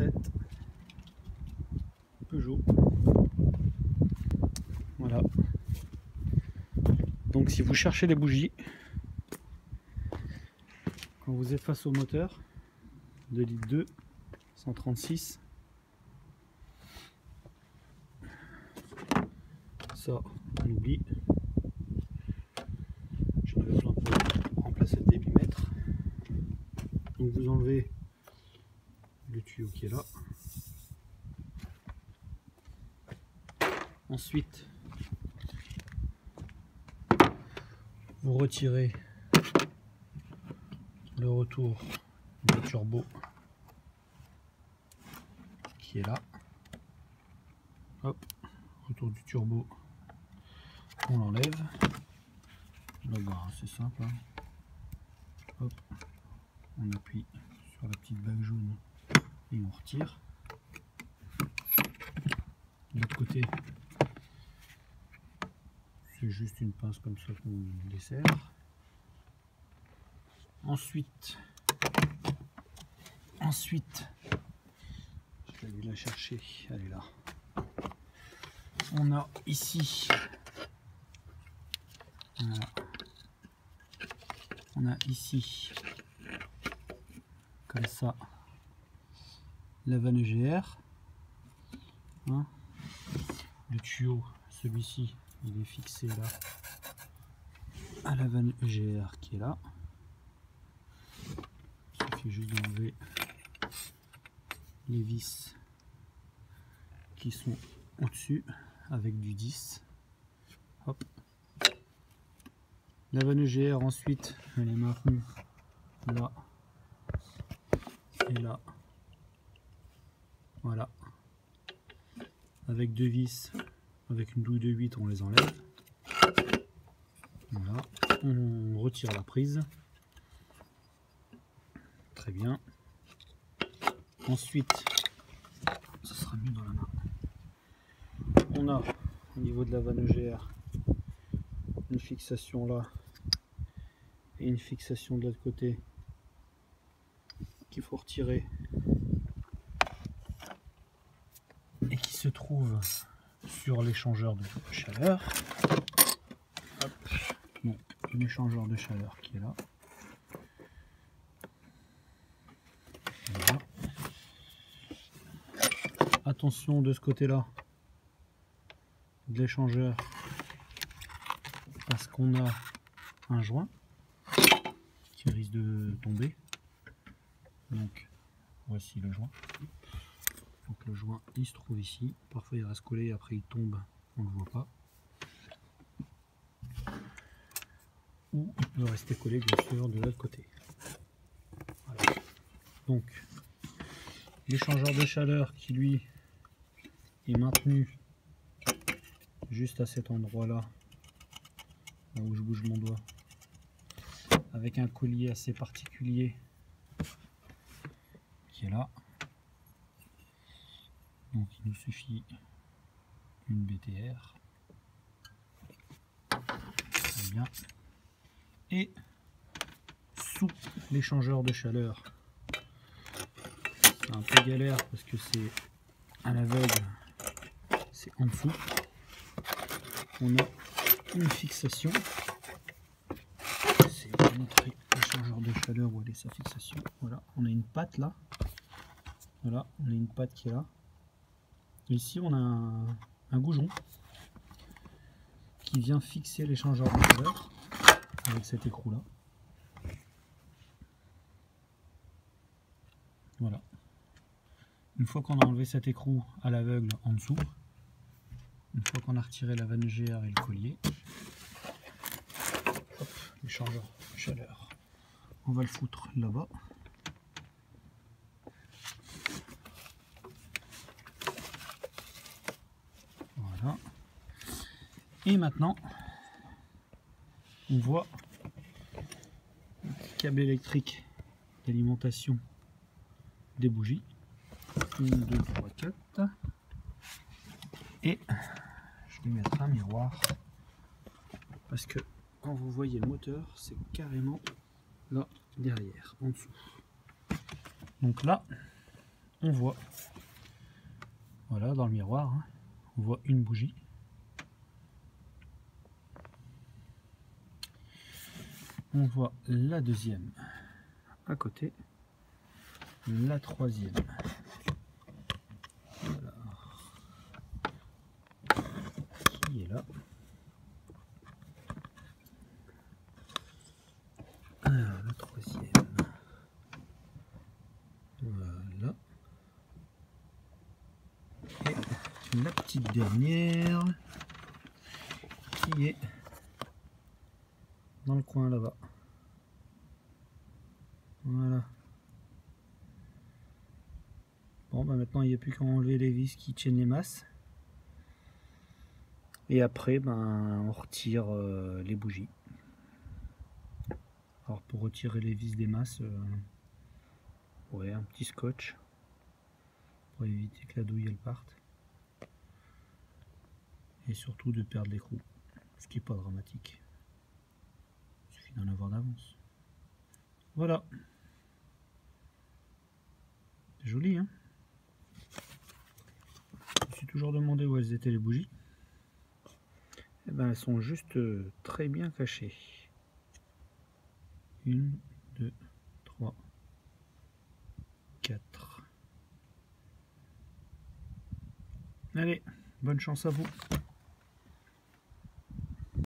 107 Peugeot. Voilà. Donc si vous cherchez des bougies, quand vous êtes face au moteur, 2 litres 2, 136, ça on oublie. J'en avais plein pour remplacer le débitmètre. Donc vous enlevez le tuyau qui est là. Ensuite, vous retirez le retour du turbo qui est là. Hop, retour du turbo, on l'enlève. Là, bah, c'est simple. Hein. Hop, on appuie sur la petite bague jaune et on retire. De l'autre côté, c'est juste une pince comme ça qu'on dessert. Ensuite, je vais la chercher, elle est là. On a ici, voilà. On a ici, comme ça, la vanne EGR. Hein. Le tuyau, celui-ci, il est fixé là à la vanne EGR qui est là. Il suffit juste d'enlever les vis qui sont au-dessus avec du 10. Hop. La vanne EGR ensuite, elle est maintenue là et là. Voilà. Avec deux vis, avec une douille de 8, on les enlève. Voilà. On retire la prise. Très bien. Ensuite, ça sera mieux dans la main. On a au niveau de la vanne EGR une fixation là et une fixation de l'autre côté qu'il faut retirer et qui se trouve sur l'échangeur de chaleur. Hop. Donc l'échangeur de chaleur qui est là. Voilà. Attention de ce côté là de l'échangeur parce qu'on a un joint qui risque de tomber. Donc voici le joint. Donc le joint il se trouve ici. Parfois il reste collé, après il tombe, on ne le voit pas. Ou il peut rester collé bien sûr de l'autre côté. Voilà. Donc l'échangeur de chaleur qui lui est maintenu juste à cet endroit là où je bouge mon doigt, avec un collier assez particulier qui est là. Donc il nous suffit une BTR. Très bien. Et sous l'échangeur de chaleur, c'est un peu galère parce que c'est à l'aveugle, c'est en dessous. On a une fixation. C'est pour montrer l'échangeur de chaleur où elle est sa fixation. Voilà, on a une patte là. Voilà, on a une patte qui est là. Et ici on a un goujon qui vient fixer l'échangeur de chaleur avec cet écrou là. Voilà. Une fois qu'on a enlevé cet écrou à l'aveugle en dessous, une fois qu'on a retiré la vanne EGR et le collier, l'échangeur de chaleur, on va le foutre là-bas. Voilà. Et maintenant, on voit le câble électrique d'alimentation des bougies. 1, 2, 3, 4. Et je vais mettre un miroir parce que quand vous voyez le moteur, c'est carrément là derrière, en dessous. Donc là, on voit, voilà, dans le miroir, hein, on voit une bougie. On voit la deuxième à côté, la troisième. Voilà. Qui est là. Alors, la troisième. Voilà. Et la petite dernière qui est dans le coin là-bas. Voilà. Bon, bah maintenant il n'y a plus qu'à enlever les vis qui tiennent les masses. Et après, ben, on retire les bougies. Alors pour retirer les vis des masses, ouais, un petit scotch pour éviter que la douille elle parte. Et surtout de perdre l'écrou, ce qui n'est pas dramatique. Il suffit d'en avoir d'avance. Voilà. C'est joli, hein? Je me suis toujours demandé où elles étaient les bougies. Et ben elles sont juste très bien cachées. 1, 2, 3, 4. Allez, bonne chance à vous.